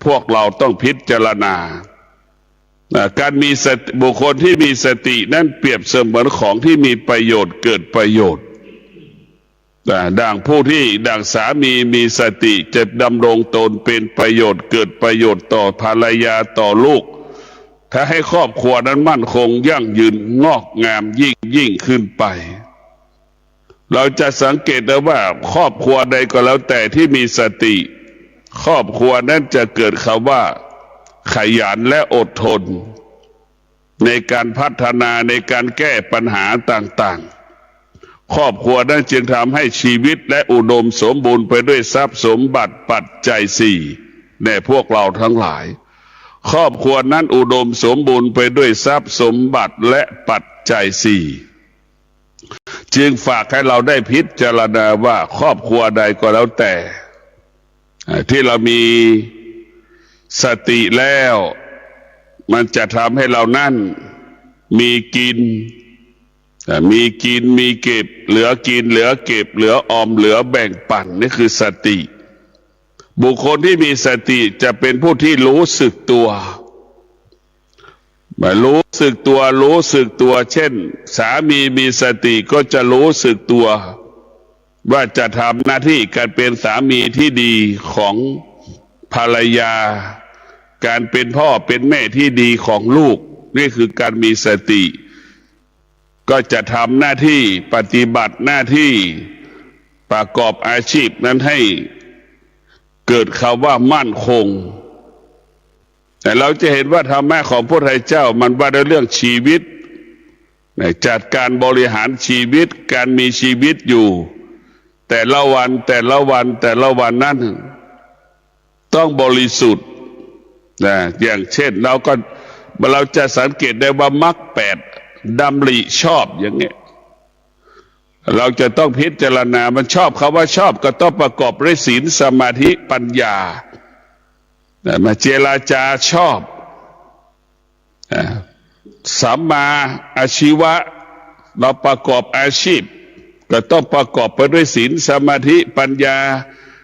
พวกเราต้องพิจารณาการมีสติบุคคลที่มีสตินั้นเปรียบเสมือนของที่มีประโยชน์เกิดประโยชน์ดังสามีมีสติจะดำรงตนเป็นประโยชน์เกิดประโยชน์ต่อภรรยาต่อลูกถ้าให้ครอบครัวนั้นมั่นคงยั่งยืนงอกงามยิ่งขึ้นไปเราจะสังเกตได้ว่าครอบครัวใดก็แล้วแต่ที่มีสติครอบครัวนั้นจะเกิดคำว่าขยันและอดทนในการพัฒนาในการแก้ปัญหาต่างๆครอบครัวนั้นจึงทำให้ชีวิตและอุดมสมบูรณ์ไปด้วยทรัพย์สมบัติปัจจัยสี่ในพวกเราทั้งหลายครอบครัวนั้นอุดมสมบูรณ์ไปด้วยทรัพย์สมบัติและปัจจัยสี่จึงฝากให้เราได้พิจารณาว่าครอบครัวใดก็แล้วแต่ที่เรามีสติแล้วมันจะทำให้เรานั่นมีกินมีเก็บเหลือกินเหลือเก็บเหลือออมเหลือแบ่งปันนี่คือสติบุคคลที่มีสติจะเป็นผู้ที่รู้สึกตัวรู้สึกตัวเช่นสามีมีสติก็จะรู้สึกตัวว่าจะทำหน้าที่การเป็นสามีที่ดีของภรรยาการเป็นพ่อเป็นแม่ที่ดีของลูกนี่คือการมีสติก็จะทำหน้าที่ปฏิบัติหน้าที่ประกอบอาชีพนั้นให้เกิดคำว่ามั่นคงแต่เราจะเห็นว่าธรรมะของพระพุทธเจ้ามันว่าด้วยเรื่องชีวิตจัดการบริหารชีวิตการมีชีวิตอยู่แต่ละวันนั้นต้องบริสุทธิ์อย่างเช่นเราจะสังเกตได้ว่ามรรคแปดดำริชอบอย่างเงี้ยเราจะต้องพิจารณามันชอบคำว่าชอบก็ต้องประกอบด้วยศีลสมาธิปัญญามาเจรจาชอบสัมมาอาชีวะเราประกอบอาชีพก็ต้องประกอบไปด้วยศีลสมาธิปัญญา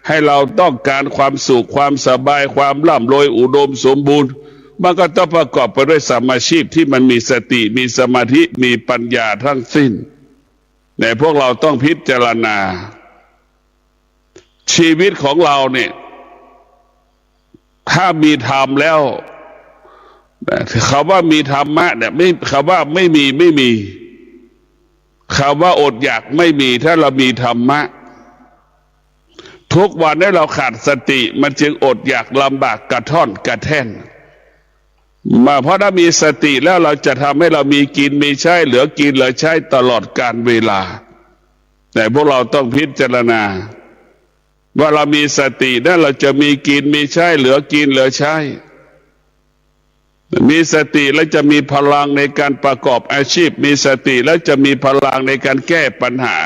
ให้เราต้องการความสุขความสบายความร่ำรวยอุดมสมบูรณ์มันก็ต้องประกอบไปด้วยสมาชีพที่มันมีสติมีสมาธิมีปัญญาทั้งสิ้นแต่พวกเราต้องพิจารณาชีวิตของเราเนี่ยถ้ามีธรรมแล้วคำว่ามีธรรมะเนี่ยไม่คำว่าไม่มีคำว่าอดอยากไม่มีถ้าเรามีธรรมะทุกวันนี้เราขาดสติมันจึงอดอยากลำบากกระท่อนกระแท่นมาเพราะถ้ามีสติแล้วเราจะทำให้เรามีกินมีใช้เหลือกินเหลือใช้ตลอดกาลเวลาแต่พวกเราต้องพิจารณาว่าเรามีสติแล้วเราจะมีกินมีใช้เหลือกินเหลือใช้มีสติแล้วจะมีพลังในการประกอบอาชีพมีสติแล้วจะมีพลังในการแก้ปัญหา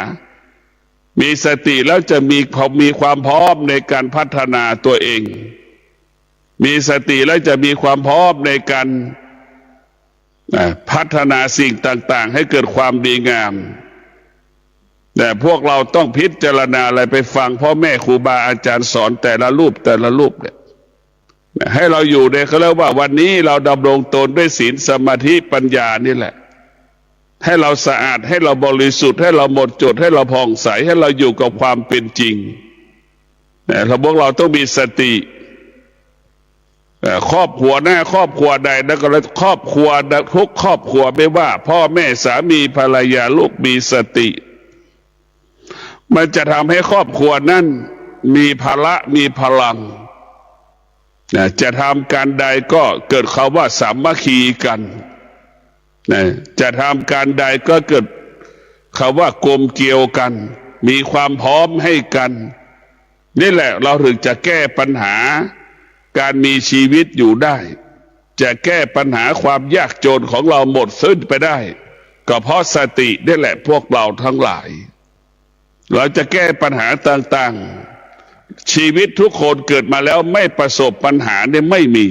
มีสติแล้วจะมีความพร้อมในการพัฒนาตัวเองมีสติแล้วจะมีความพร้อมในการพัฒนาสิ่งต่างๆให้เกิดความดีงามแต่พวกเราต้องพิจารณาอะไรไปฟังพ่อแม่ครูบาอาจารย์สอนแต่ละรูปเนี่ยให้เราอยู่ในเขาเรียกว่าวันนี้เราดำรงตนด้วยศีลสมาธิปัญญานี่แหละให้เราสะอาดให้เราบริสุทธิ์ให้เราหมดจดให้เราผ่องใสให้เราอยู่กับความเป็นจริงแต่พวกเราต้องมีสติครอบครัวหน้าครอบครัวใดแล้วก็ครอบครัวทุกครอบครัวไม่ว่าพ่อแม่สามีภรรยาลูกมีสติมันจะทำให้ครอบครัวนั้นมีพละมีพลังจะทำการใดก็เกิดคำว่าสามัคคีกันจะทำการใดก็เกิดคำว่ากลมเกลียวกันมีความพร้อมให้กันนี่แหละเราถึงจะแก้ปัญหาการมีชีวิตอยู่ได้จะแก้ปัญหาความยากจนของเราหมดสิ้นไปได้ก็เพราะสตินี่แหละพวกเราทั้งหลายเราจะแก้ปัญหาต่างๆชีวิตทุกคนเกิดมาแล้วไม่ประสบปัญหาเนี่ยไม่มี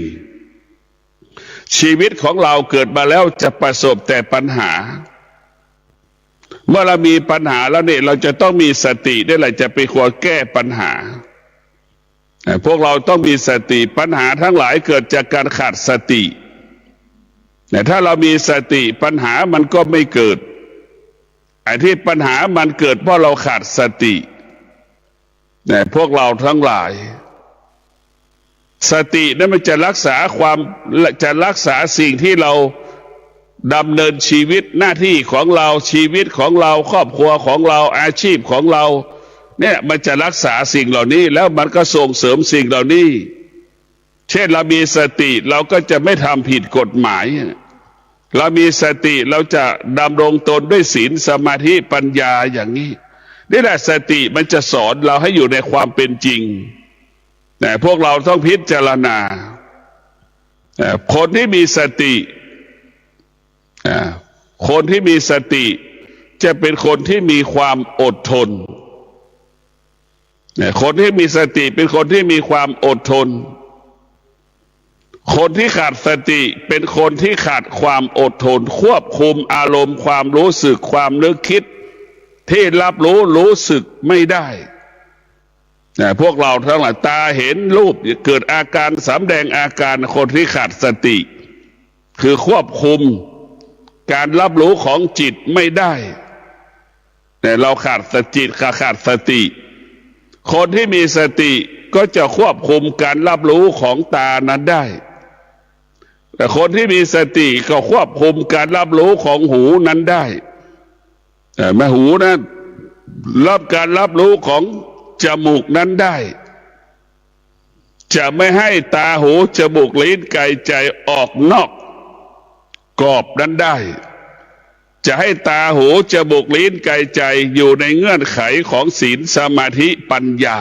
ชีวิตของเราเกิดมาแล้วจะประสบแต่ปัญหาเมื่อเรามีปัญหาแล้วเนี่ยเราจะต้องมีสติได้แหละจะไปควรแก้ปัญหา พวกเราต้องมีสติปัญหาทั้งหลายเกิดจากการขาดสติแต่ถ้าเรามีสติปัญหามันก็ไม่เกิดไอ้ที่ปัญหามันเกิดเพราะเราขาดสติแต่พวกเราทั้งหลายสตินั้นมันจะรักษาสิ่งที่เราดำเนินชีวิตหน้าที่ของเราชีวิตของเราครอบครัวของเราอาชีพของเราเนี่ยมันจะรักษาสิ่งเหล่านี้แล้วมันก็ส่งเสริมสิ่งเหล่านี้เช่นเรามีสติเราก็จะไม่ทำผิดกฎหมายเรามีสติเราจะดำรงตนด้วยศีลสมาธิปัญญาอย่างนี้นี่แหละสติมันจะสอนเราให้อยู่ในความเป็นจริงแต่พวกเราต้องพิจารณาคนที่มีสติคนที่มีสติจะเป็นคนที่มีความอดทนคนที่มีสติเป็นคนที่มีความอดทนคนที่ขาดสติเป็นคนที่ขาดความอดทนควบคุมอารมณ์ความรู้สึกความนึกคิดที่รับรู้สึกไม่ได้พวกเราทั้งหลายตาเห็นรูปเกิดอาการสำแดงอาการคนที่ขาดสติคือควบคุมการรับรู้ของจิตไม่ได้แต่เราขาดสติขาดสติคนที่มีสติก็จะควบคุมการรับรู้ของตานั้นได้แต่คนที่มีสติก็ควบคุมการรับรู้ของหูนั้นได้แต่แม่หูนั้นรับการรับรู้ของจมูกนั้นได้จะไม่ให้ตาหูจมูกลิ้นกายใจออกนอกกรอบนั้นได้จะให้ตาหูจมูกลิ้นกายใจอยู่ในเงื่อนไขของศีลสมาธิปัญญา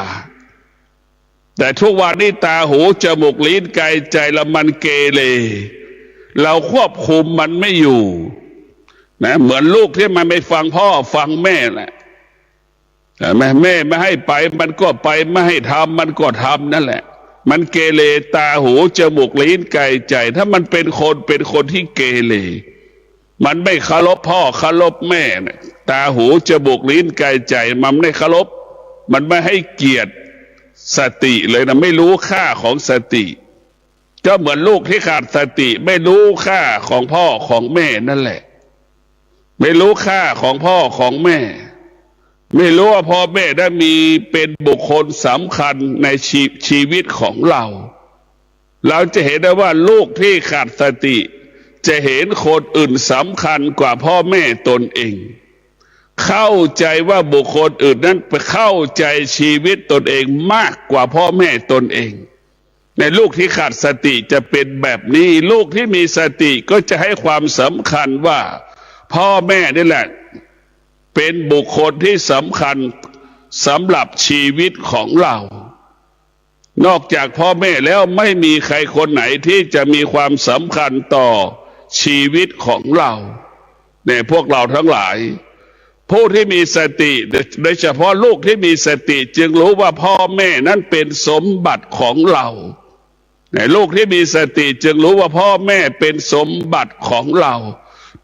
แต่ทุกวันนี้ตาหูจมูกลิ้นกายใจละมันเกเรเราควบคุมมันไม่อยู่นะเหมือนลูกที่มันไม่ฟังพ่อฟังแม่แหละแม่ไม่ให้ไปมันก็ไปไม่ให้ทำมันก็ทำนั่นแหละมันเกเรตาหูจมูกลิ้นกายใจถ้ามันเป็นคนที่เกเรมันไม่เคารพพ่อเคารพแม่นะตาหูจมูกลิ้นกายใจมันไม่เคารพมันไม่ให้เกียรติสติเลยนะไม่รู้ค่าของสติก็เหมือนลูกที่ขาดสติไม่รู้ค่าของพ่อของแม่นั่นแหละไม่รู้ค่าของพ่อของแม่ไม่รู้ว่าพ่อแม่ได้มีเป็นบุคคลสำคัญในชีวิตของเราจะเห็นได้ว่าลูกที่ขาดสติจะเห็นคนอื่นสำคัญกว่าพ่อแม่ตนเองเข้าใจว่าบุคคลอื่นนั้นไปเข้าใจชีวิตตนเองมากกว่าพ่อแม่ตนเองในลูกที่ขาดสติจะเป็นแบบนี้ลูกที่มีสติก็จะให้ความสำคัญว่าพ่อแม่นี่แหละเป็นบุคคลที่สำคัญสำหรับชีวิตของเรานอกจากพ่อแม่แล้วไม่มีใครคนไหนที่จะมีความสำคัญต่อชีวิตของเราในพวกเราทั้งหลายผู้ที่มีสติโดยเฉพาะลูกที่มีสติจึงรู้ว่าพ่อแม่นั้นเป็นสมบัติของเราในลูกที่มีสติจึงรู้ว่าพ่อแม่เป็นสมบัติของเรา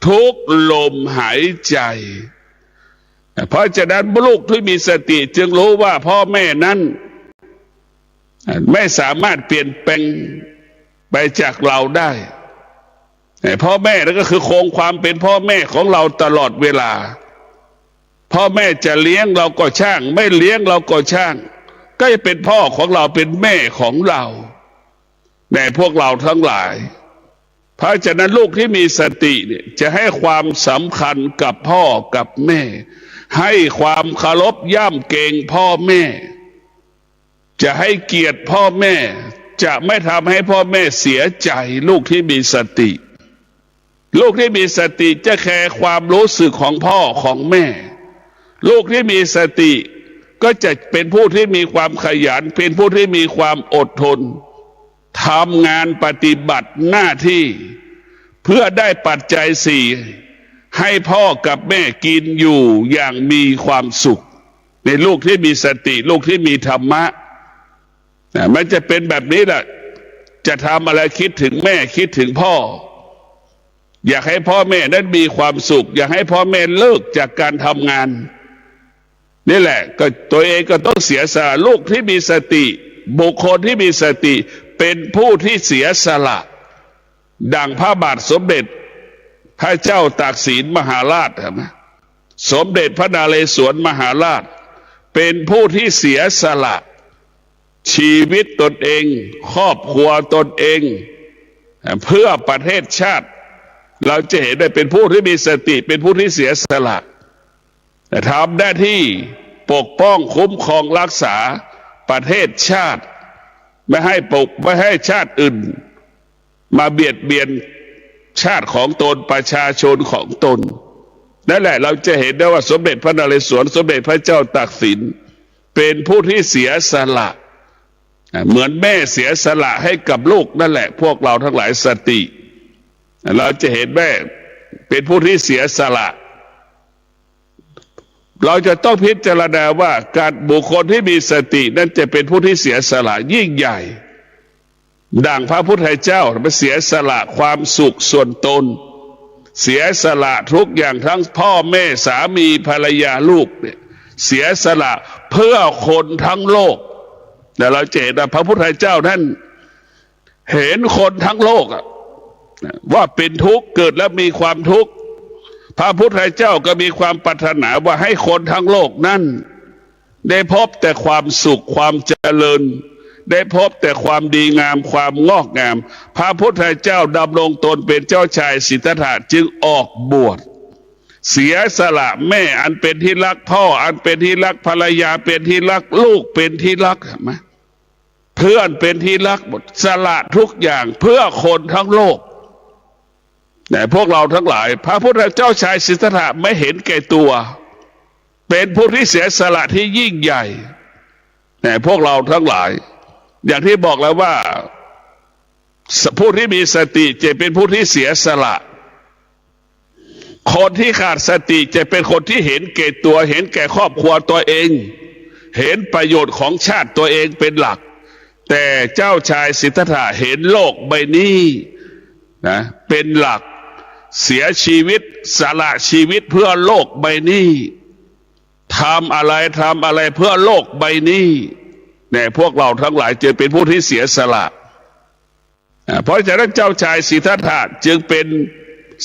ทุกลมหายใจเพราะฉะนั้นลูกที่มีสติจึงรู้ว่าพ่อแม่นั้นไม่สามารถเปลี่ยนแปลงไปจากเราได้พ่อแม่นั่นก็คือคงความเป็นพ่อแม่ของเราตลอดเวลาพ่อแม่จะเลี้ยงเราก็ช่างไม่เลี้ยงเราก็ช่างก็จะเป็นพ่อของเราเป็นแม่ของเราในพวกเราทั้งหลายเพราะฉะนั้นลูกที่มีสติเนี่ยจะให้ความสำคัญกับพ่อกับแม่ให้ความเคารพย่ำเกรงพ่อแม่จะให้เกียรติพ่อแม่จะไม่ทำให้พ่อแม่เสียใจลูกที่มีสติลูกที่มีสติจะแคร์ความรู้สึกของพ่อของแม่ลูกที่มีสติก็จะเป็นผู้ที่มีความขยันเป็นผู้ที่มีความอดทนทำงานปฏิบัติหน้าที่เพื่อได้ปัจจัยสี่ให้พ่อกับแม่กินอยู่อย่างมีความสุขในลูกที่มีสติลูกที่มีธรรมะมันจะเป็นแบบนี้แหละจะทำอะไรคิดถึงแม่คิดถึงพ่ออยากให้พ่อแม่นั้นมีความสุขอยากให้พ่อแม่เลิกจากการทำงานนี่แหละก็ตัวเองก็ต้องเสียสละลูกที่มีสติ บุคคลที่มีสติเป็นผู้ที่เสียสละดังพระบาทสมเด็จพระเจ้าตากสินมหาราชนะสมเด็จพระนเรศวรมหาราชเป็นผู้ที่เสียสละชีวิตตนเองครอบครัวตนเองเพื่อประเทศชาติเราจะเห็นได้เป็นผู้ที่มีสติเป็นผู้ที่เสียสละทำหน้าที่ปกป้องคุ้มครองรักษาประเทศชาติไม่ให้ชาติอื่นมาเบียดเบียนชาติของตนประชาชนของตนนั่นแหละเราจะเห็นได้ว่าสมเด็จพระนเรศวรสมเด็จพระเจ้าตากสินเป็นผู้ที่เสียสละเหมือนแม่เสียสละให้กับลูกนั่นแหละพวกเราทั้งหลายสติเราจะเห็นแม่เป็นผู้ที่เสียสละเราจะต้องพิจารณาว่าการบุคคลที่มีสตินั้นจะเป็นผู้ที่เสียสละยิ่งใหญ่ดังพระพุทธเจ้าไปเสียสละความสุขส่วนตนเสียสละทุกอย่างทั้งพ่อแม่สามีภรรยาลูกเนี่ยเสียสละเพื่อคนทั้งโลกแต่เราเห็นพระพุทธเจ้าท่านเห็นคนทั้งโลกว่าเป็นทุกข์เกิดแล้วมีความทุกข์พระพุทธเจ้าก็มีความปรารถนาว่าให้คนทั้งโลกนั้นได้พบแต่ความสุขความเจริญได้พบแต่ความดีงามความงอกงามพระพุทธเจ้าดำรงตนเป็นเจ้าชายสิทธัตถะจึงออกบวชเสียสละแม่อันเป็นที่รักพ่ออันเป็นที่รักภรรยาเป็นที่รักลูกเป็นที่รักเห็นไหมเพื่อนเป็นที่รักหมดสละทุกอย่างเพื่อคนทั้งโลกแต่พวกเราทั้งหลายพระพุทธเจ้าชายสิทธัตถะไม่เห็นแก่ตัวเป็นผู้ที่เสียสละที่ยิ่งใหญ่แต่พวกเราทั้งหลายอย่างที่บอกแล้วว่าผู้ที่มีสติจะเป็นผู้ที่เสียสละคนที่ขาดสติจะเป็นคนที่เห็นแก่ตัวเห็นแก่ครอบครัวตัวเองเห็นประโยชน์ของชาติตัวเองเป็นหลักแต่เจ้าชายสิทธัตถะเห็นโลกใบนี้นะเป็นหลักเสียชีวิตสละชีวิตเพื่อโลกใบนี้ทำอะไรเพื่อโลกใบนี้เนี่ยพวกเราทั้งหลายจึงเป็นผู้ที่เสียสละเพราะฉะนั้นเจ้าชายสิทธัตถะจึงเป็น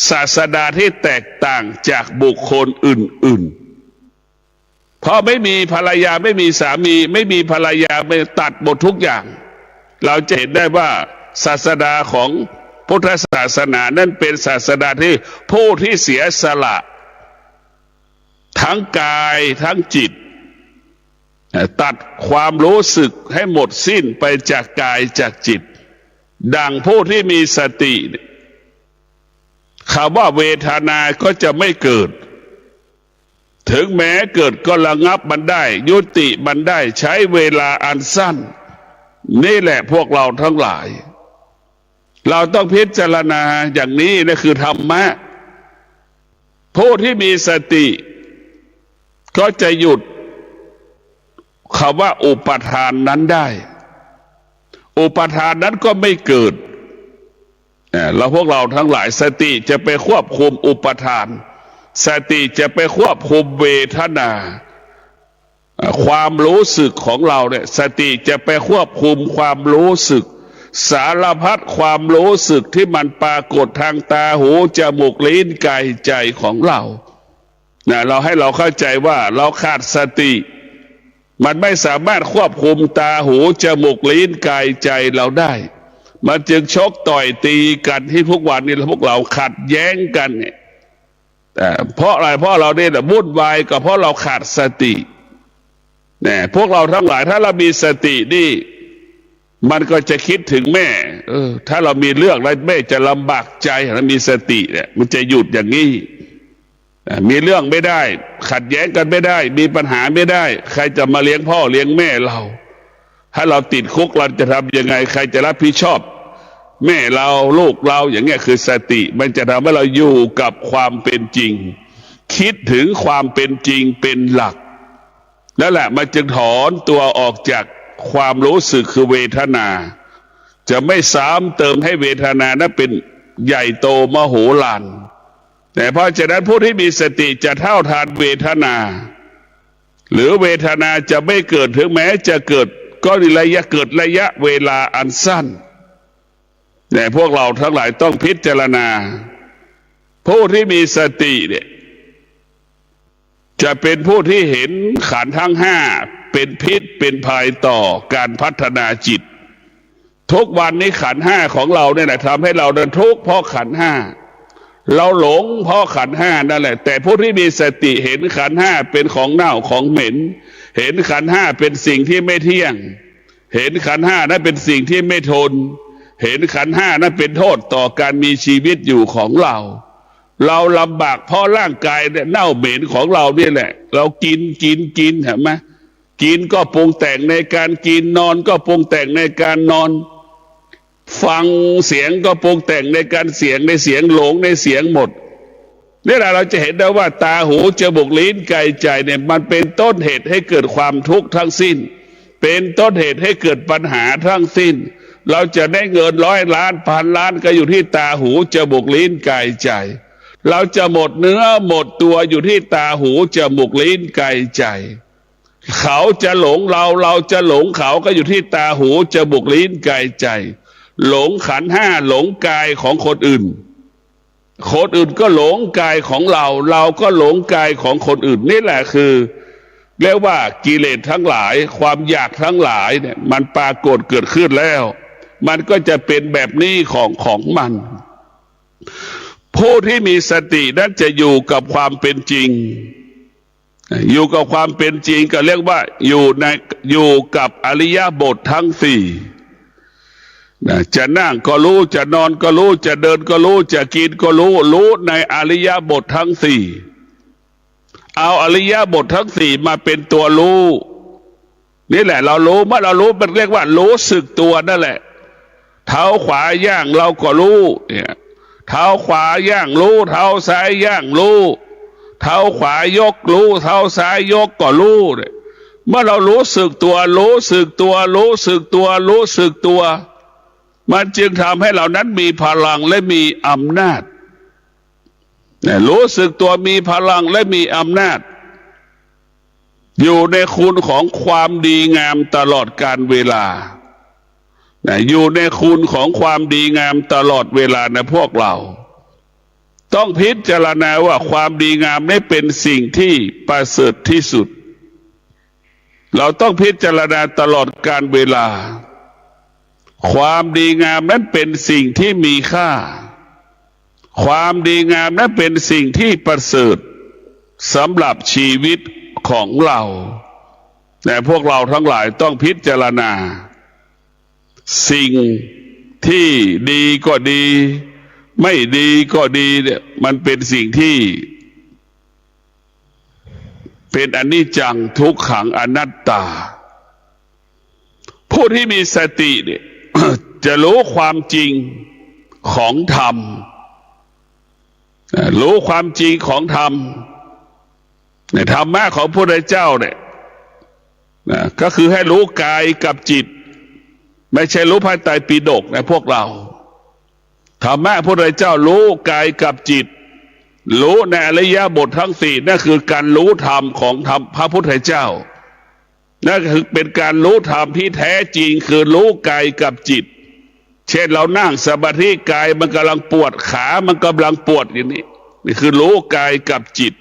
ศาสดาที่แตกต่างจากบุคคลอื่นๆเพราะไม่มีภรรยาไม่มีสามีไม่มีภรรยาไม่ตัดหมดทุกอย่างเราจะเห็นได้ว่าศาสดาของพุทธศาสนานั้นเป็นศาสดาที่ผู้ที่เสียสละทั้งกายทั้งจิตตัดความรู้สึกให้หมดสิ้นไปจากกายจากจิตดังผู้ที่มีสติคำว่าเวทนาก็จะไม่เกิดถึงแม้เกิดก็ระงับมันได้ยุติมันได้ใช้เวลาอันสั้นนี่แหละพวกเราทั้งหลายเราต้องพิจารณาอย่างนี้นะคือธรรมะผู้ที่มีสติก็จะหยุดคำว่าอุปทานนั้นได้อุปทานนั้นก็ไม่เกิดแล้วพวกเราทั้งหลายสติจะไปควบคุมอุปทานสติจะไปควบคุมเวทนาความรู้สึกของเราเนี่ยสติจะไปควบคุมความรู้สึกสารพัดความรู้สึกที่มันปรากฏทางตาหูจมูกลิ้นกายใจของเราเราให้เราเข้าใจว่าเราขาดสติมันไม่สามารถควบคุมตาหูจมูกลิ้นกายใจเราได้มันจึงชกต่อยตีกันที่ทุกวันนี้พวกเราขัดแย้งกันเนี่ยเพราะอะไรเพราะเราเนี่ยวุ่นวายก็เพราะเราขาดสติเนี่ยพวกเราทั้งหลายถ้าเรามีสตินี่มันก็จะคิดถึงแม่ถ้าเรามีเรื่องแล้วแม่จะลำบากใจถ้ามีสติเนี่ยมันจะหยุดอย่างนี้มีเรื่องไม่ได้ขัดแย้งกันไม่ได้มีปัญหาไม่ได้ใครจะมาเลี้ยงพ่อเลี้ยงแม่เราถ้าเราติดคุกเราจะทำยังไงใครจะรับผิดชอบแม่เราลูกเราอย่างเงี้ยคือสติมันจะทำให้เราอยู่กับความเป็นจริงคิดถึงความเป็นจริงเป็นหลักนั่นแหละมันจึงถอนตัวออกจากความรู้สึกคือเวทนาจะไม่ซ้ำเติมให้เวทนานั้นเป็นใหญ่โตมโหฬารแต่เพราะฉะนั้นผู้ที่มีสติจะเท่าทานเวทนาหรือเวทนาจะไม่เกิดถึงแม้จะเกิด ก็เกิดระยะเวลาอันสั้นแต่พวกเราทั้งหลายต้องพิจารณาผู้ที่มีสติเนี่ยจะเป็นผู้ที่เห็นขันธ์ทั้งห้าเป็นพิษเป็นภัยต่อการพัฒนาจิตทุกวันนี้ขันธ์ห้าของเราเนี่ยนะทำให้เราเดินทุกข์เพราะขันธ์ห้าเราหลงเพราะขันธ์ห้านั่นแหละแต่ผู้ที่มีสติเห็นขันธ์ห้าเป็นของเน่าของเหม็นเห็นขันธ์ห้าเป็นสิ่งที่ไม่เที่ยงเห็นขันธ์ห้านั้นเป็นสิ่งที่ไม่ทนเห็นขันธ์ห้านั้นเป็นโทษต่อการมีชีวิตอยู่ของเราลำบากเพราะร่างกายเนี่ยเน่าเหม็นของเราเนี่ยแหละเรากินเห็นไหมกินก็ปรุงแต่งในการกินนอนก็ปรุงแต่งในการนอนฟังเสียงก็ปรุงแต่งในการเสียงในเสียงหลงในเสียงหมดนี่แหละเราจะเห็นได้ว่าตาหูจมูกลิ้นกายใจเนี่ยมันเป็นต้นเหตุให้เกิดความทุกข์ทั้งสิ้นเป็นต้นเหตุให้เกิดปัญหาทั้งสิ้นเราจะได้เงิน100 ล้านพันล้านก็อยู่ที่ตาหูจมูกลิ้นกายใจเราจะหมดเนื้อหมดตัวอยู่ที่ตาหูจมูกลิ้นกายใจเขาจะหลงเราจะหลงเขาก็อยู่ที่ตาหูจมูกลิ้นกายใจหลงขันธ์ห้าหลงกายของคนอื่นก็หลงกายของเราก็หลงกายของคนอื่นนี่แหละคือเรียกว่ากิเลสทั้งหลายความอยากทั้งหลายเนี่ยมันปรากฏเกิดขึ้นแล้วมันก็จะเป็นแบบนี้ของมันผู้ที่มีสตินั้นจะอยู่กับความเป็นจริงอยู่กับความเป็นจริงก็เรียกว่าอยู่กับอริยบททั้งสี่จะนั่งก็รู้จะนอนก็รู้จะเดินก็รู้จะกินก็รู้ในอริยบททั้งสี่เอาอริยบททั้งสี่มาเป็นตัวรู้นี่แหละเรารู้เมื่อเรารู้มันเรียกว่ารู้สึกตัวนั่นแหละเท้าขวาย่างเราก็รู้เนี่ยเท้าขวาย่างรู้เท้าซ้ายย่างรู้เท้าขวายกรู้เท้าซ้ายยกก็รู้เนี่ยเมื่อเรารู้สึกตัวมันจึงทำให้เรานั้นมีพลังและมีอำนาจรู้สึกตัวมีพลังและมีอำนาจอยู่ในคุณของความดีงามตลอดกาลเวลาอยู่ในคุณของความดีงามตลอดเวลาในพวกเราต้องพิจารณาว่าความดีงามนี้เป็นสิ่งที่ประเสริฐที่สุดเราต้องพิจารณาตลอดกาลเวลาความดีงามนั้นเป็นสิ่งที่มีค่าความดีงามนั้นเป็นสิ่งที่ประเสริฐสำหรับชีวิตของเราแต่พวกเราทั้งหลายต้องพิจารณาสิ่งที่ดีก็ดีไม่ดีก็ดีเนี่ยมันเป็นสิ่งที่เป็นอนิจจังทุกขังอนัตตาผู้ที่มีสติเนี่ย จะรู้ความจริงของธรรมรู้ความจริงของธรรมในธรรมะของพระพุทธเจ้าเนี่ยก็คือให้รู้กายกับจิตไม่ใช่รู้พระไตรปิฎกนะพวกเราธรรมะพระพุทธเจ้ารู้กายกับจิตรู้ในอริยบททั้งสี่นั่นคือการรู้ธรรมของธรรมพระพุทธเจ้านั่นคือเป็นการรู้ธรรมที่แท้จริงคือรู้กายกับจิตเช่นเรานั่งสมาธิกายมันกำลังปวดขามันกำลังปวดอย่างนี้นี่คือรู้กายกับจิต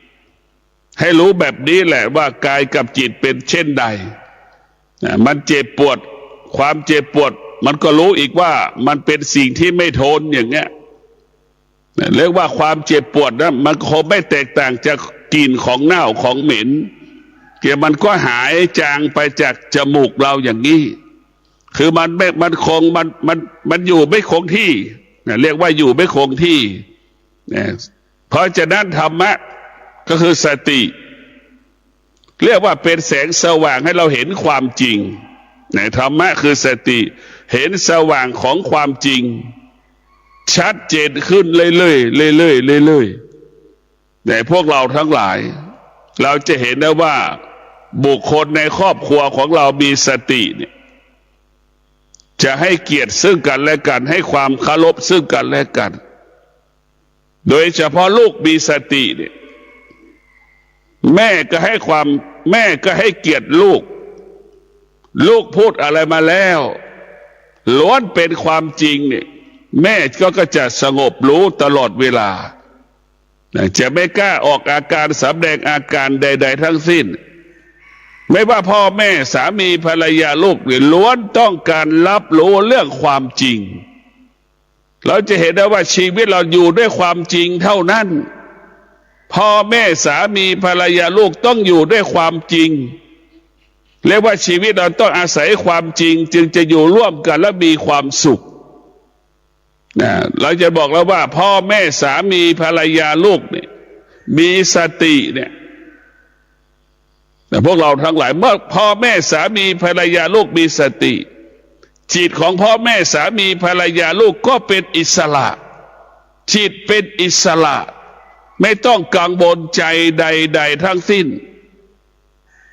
ให้รู้แบบนี้แหละว่ากายกับจิตเป็นเช่นใดมันเจ็บปวดความเจ็บปวดมันก็รู้อีกว่ามันเป็นสิ่งที่ไม่ทนอย่างเงี้ยเรียกว่าความเจ็บปวดนะมันคงไม่แตกต่างจากกลิ่นของเน่าของเหม็นเกี่ยมันก็หายจางไปจากจมูกเราอย่างนี้คือมันคงมันอยู่ไม่คงที่เรียกว่าอยู่ไม่คงที่เพราะฉะนั้นธรรมะก็คือสติเรียกว่าเป็นแสงสว่างให้เราเห็นความจริงธรรมะคือสติเห็นสว่างของความจริงชัดเจนขึ้นเรื่อยๆแต่พวกเราทั้งหลายเราจะเห็นได้ว่าบุคคลในครอบครัวของเรามีสติเนี่ยจะให้เกียรติซึ่งกันและกันให้ความเคารพซึ่งกันและกันโดยเฉพาะลูกมีสติเนี่ยแม่ก็ให้เกียรติลูก ลูกพูดอะไรมาแล้วล้วนเป็นความจริงเนี่ยแม่ก็จะสงบรู้ตลอดเวลาจะไม่กล้าออกอาการสำแดงอาการใดๆทั้งสิ้นไม่ว่าพ่อแม่สามีภรรยาลูกเนี่ยล้วนต้องการรับรู้เรื่องความจริงเราจะเห็นได้ว่าชีวิตเราอยู่ด้วยความจริงเท่านั้นพ่อแม่สามีภรรยาลูกต้องอยู่ด้วยความจริงเรียกว่าชีวิตเราต้องอาศัยความจริงจึงจะอยู่ร่วมกันและมีความสุขเราจะบอกแล้วว่าพ่อแม่สามีภรรยาลูกเนี่ยมีสติเนี่ยแต่พวกเราทั้งหลายเมื่อพ่อแม่สามีภรรยาลูกมีสติจิตของพ่อแม่สามีภรรยาลูกก็เป็นอิสระจิตเป็นอิสระไม่ต้องกังวลใจใดๆทั้งสิ้น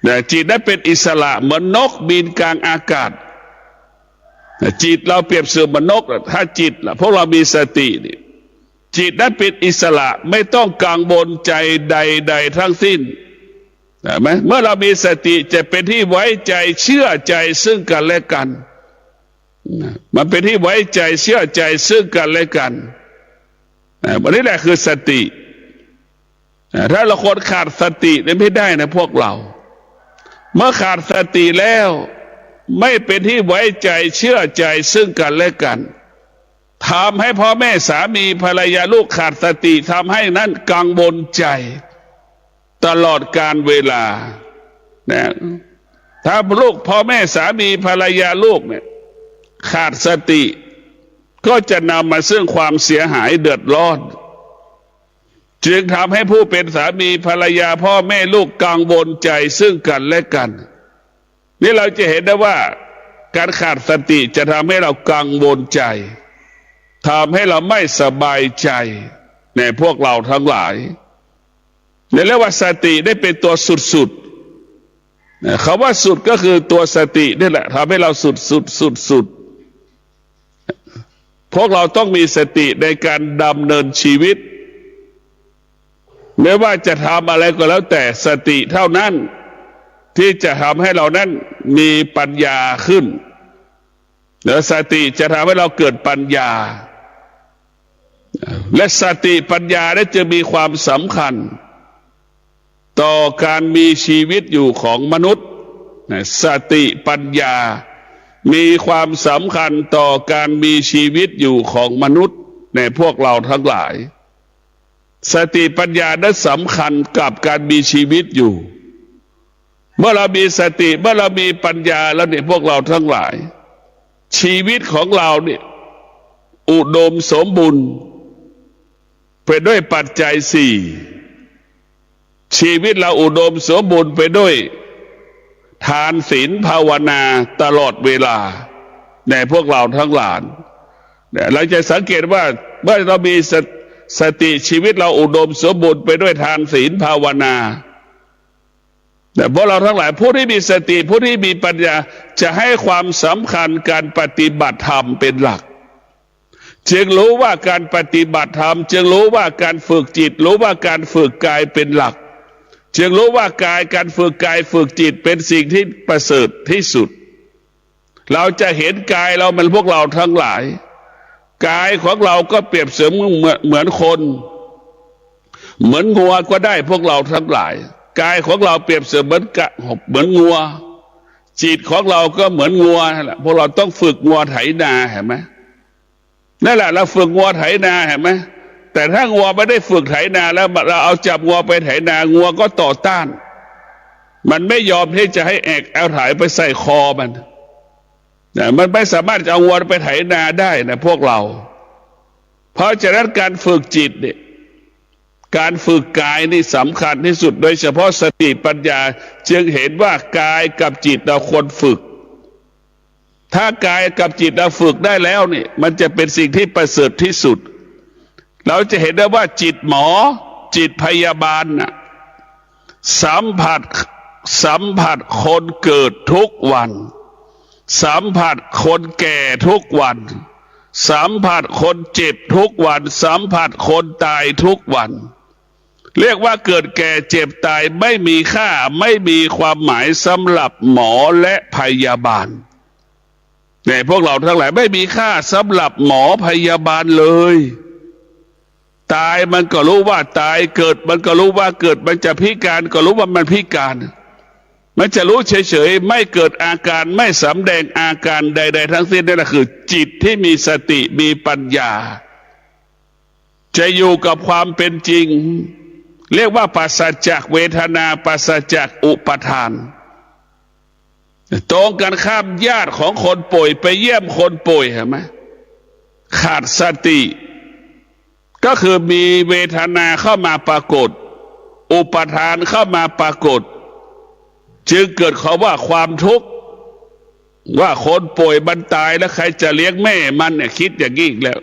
แต่จิตนั้นเป็นอิสระเหมือนนกบินกลางอากาศจิตเราเปรียบเสมือนนกถ้าจิตพวกเรามีสตินี่จิตนั้นเป็นอิสระไม่ต้องกังวลใจใดๆทั้งสิ้นเห็นไหมเมื่อเรามีสติจะเป็นที่ไว้ใจเชื่อใจซึ่งกันและกันมันเป็นที่ไว้ใจเชื่อใจซึ่งกันและกันวันนี้แหละคือสติถ้าเราคนขาดสติเนี่ยไม่ได้นะพวกเราเมื่อขาดสติแล้วไม่เป็นที่ไว้ใจเชื่อใจซึ่งกันและกันทำให้พ่อแม่สามีภรรยาลูกขาดสติทำให้นั้นกังวลใจตลอดการเวลานะถ้าลูกพ่อแม่สามีภรรยาลูกเนี่ยขาดสติก็จะนำมาซึ่งความเสียหายเดือดร้อนจึงทำให้ผู้เป็นสามีภรรยาพ่อแม่ลูกกังวลใจซึ่งกันและกันนี่เราจะเห็นได้ว่าการขาดสติจะทำให้เรากังวลใจทำให้เราไม่สบายใจในพวกเราทั้งหลายเรียกว่าสติได้เป็นตัวสุดคำว่าสุดก็คือตัวสตินี่แหละทำให้เราสุดพวกเราต้องมีสติในการดำเนินชีวิตไม่ว่าจะทำอะไรก็แล้วแต่สติเท่านั้นที่จะทำให้เรานั้นมีปัญญาขึ้นและสติจะทำให้เราเกิดปัญญาและสติปัญญาได้จะมีความสำคัญต่อการมีชีวิตอยู่ของมนุษย์สติปัญญามีความสำคัญต่อการมีชีวิตอยู่ของมนุษย์ในพวกเราทั้งหลายสติปัญญานั้นสำคัญกับการมีชีวิตอยู่เมื่อเรามีสติเมื่อเรามีปัญญาแล้วเนี่ยพวกเราทั้งหลายชีวิตของเราเนี่ยอุดมสมบูรณ์ไปด้วยปัจจัยสี่ชีวิตเราอุดมสมบูรณ์ไปด้วยทานศีลภาวนาตลอดเวลาในพวกเราทั้งหลายเราจะสังเกตว่าเมื่อเรามีสติชีวิตเราอุดมสมบูรณ์ไปด้วยทานศีลภาวนาแต่พวกเราทั้งหลายผู้ที่มีสติผู้ที่มีปัญญาจะให้ความสำคัญการปฏิบัติธรรมเป็นหลักจึงรู้ว่าการปฏิบัติธรรมจึงรู้ว่าการฝึกจิตรู้ว่าการฝึกกายเป็นหลักจึงรู้ว่ากายการฝึกกายฝึกจิตเป็นสิ่งที่ประเสริฐที่สุดเราจะเห็นกายเรามันพวกเราทั้งหลายกายของเราก็เปรียบเสมือนเหมือนคนเหมือนงัวก็ได้พวกเราทั้งหลายกายของเราเปรียบเสมือนงัวจิตของเราก็เหมือนงัวนั่นแหละพวกเราต้องฝึกงัวไถนาเห็นไหมนั่นแหละเราฝึกงัวไถนาเห็นไหมแต่ถ้างัวไม่ได้ฝึกไถนาแล้วเราเอาจับงัวไปไถนางัวก็ต่อต้านมันไม่ยอมที่จะให้เอาไถไปใส่คอมันไม่สามารถจะเอางัวไปไถนาได้นะพวกเราเพราะฉะนั้นการฝึกจิตเนี่ยการฝึกกายนี่สำคัญที่สุดโดยเฉพาะสติปัญญาจึงเห็นว่ากายกับจิตเราควรฝึกถ้ากายกับจิตเราฝึกได้แล้วนี่มันจะเป็นสิ่งที่ประเสริฐที่สุดเราจะเห็นได้ว่าจิตหมอจิตพยาบาลน่ะสัมผัสคนเกิดทุกวันสัมผัสคนแก่ทุกวันสัมผัสคนเจ็บทุกวันสัมผัสคนตายทุกวัน เรียกว่าเกิดแก่เจ็บตายไม่มีค่าไม่มีความหมายสำหรับหมอและพยาบาลเนี่ยพวกเราทั้งหลายไม่มีค่าสำหรับหมอพยาบาลเลยตายมันก็รู้ว่าตายเกิดมันก็รู้ว่าเกิดมันจะพิการก็รู้ว่ามันพิการมันจะรู้เฉยๆไม่เกิดอาการไม่สำแดงอาการใดๆทั้งสิ้นนั่นคือจิตที่มีสติมีปัญญาจะอยู่กับความเป็นจริงเรียกว่าปราศจากเวทนาปราศจากอุปทานตรงกันข้ามญาติของคนป่วยไปเยี่ยมคนป่วยเห็นไหมขาดสติก็คือมีเวทนาเข้ามาปรากฏอุปทานเข้ามาปรากฏจึงเกิดคำว่าความทุกข์ว่าคนป่วยมันตายแล้วใครจะเลี้ยงแม่มันเนี่ยคิดอย่างนี้อีกแล้ว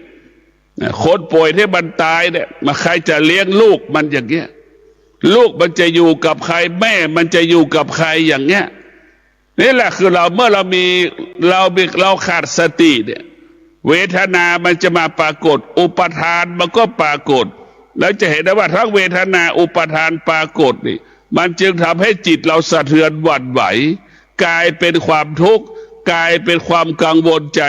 คนป่วยที่มันตายเนี่ยมาใครจะเลี้ยงลูกมันอย่างเงี้ยลูกมันจะอยู่กับใครแม่มันจะอยู่กับใครอย่างเงี้ยนี่แหละคือเราเมื่อเราขาดสติเนี่ยเวทนามันจะมาปรากฏอุปทานมันก็ปรากฏแล้วจะเห็นได้ว่าทั้งเวทนาอุปทานปรากฏนี่มันจึงทำให้จิตเราสะเทือนหวั่นไหวกลายเป็นความทุกข์กลายเป็นความกังวลใจ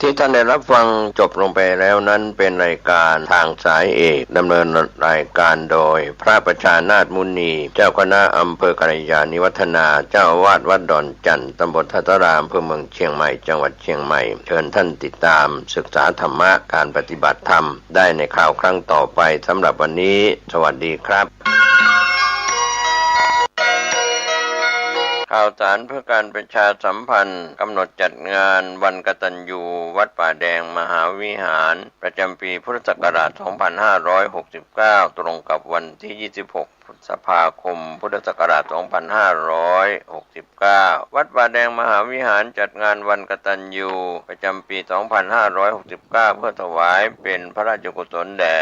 ที่ท่านได้รับฟังจบลงไปแล้วนั้นเป็นรายการทางสายเอกดำเนินรายการโดยพระประชานาถมุนีเจ้าคณะอำเภอกัลยาณิวัฒนาเจ้าอาวาสวัดดอนจันทร์ตำบลทัตรามอำเภอเมืองเชียงใหม่จังหวัดเชียงใหม่เชิญท่านติดตามศึกษาธรรมะการปฏิบัติธรรมได้ในข่าวครั้งต่อไปสำหรับวันนี้สวัสดีครับข่าวสารเพื่อการประชาสัมพันธ์กำหนดจัดงานวันกตัญญูวัดป่าแดงมหาวิหารประจำปีพุทธศักราช 2569 ตรงกับวันที่ 26 พฤษภาคม พุทธศักราช 2569 วัดป่าแดงมหาวิหารจัดงานวันกตัญญูประจำปี 2569 เพื่อถวายเป็นพระราชกุศลแด่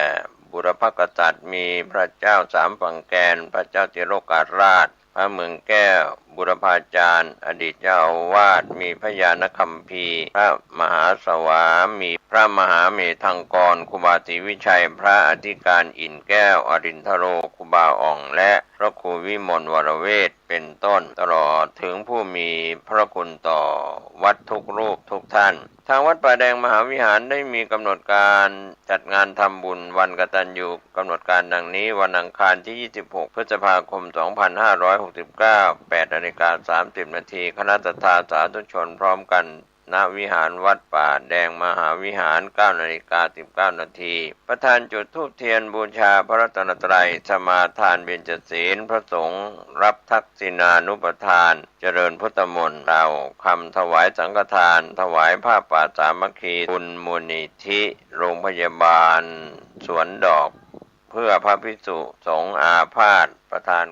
บุรพกษัตริย์มีพระเจ้าสามฝั่งแกนพระเจ้าติโลกราชพระเมืองแก้วบุรพาจารย์อดีตเจ้าอาวาสมีพระญาณคัมภีร์พระมหาสวามีพระมหาเมธังกรครูบาศรีวิชัยพระอธิการอินแก้วอรินทโรครูบาอ่องและพระครูวิมลวรเวทเป็นต้นตลอดถึงผู้มีพระคุณต่อวัดทุกรูปทุกท่านทางวัดป่าแดงมหาวิหารได้มีกำหนดการจัดงานทำบุญวันกตัญญูกำหนดการดังนี้วันอังคารที่ 26 พฤษภาคม 2569 8:30 นาทีคณะศรัทธาสาธุชนพร้อมกันณวิหารวัดป่าแดงมหาวิหาร 9:19 นาทีประธานจุดธูปเทียนบูชาพระรัตนตรัยสมาทานเบญจศีลพระสงฆ์รับทักษิณานุปทานเจริญพุทธมนต์เราคำถวายสังฆทานถวายผ้าป่าสามัคคีบุญมูลนิธิโรงพยาบาลสวนดอกเพื่อพระภิกษุสงฆ์อาพาธประธาน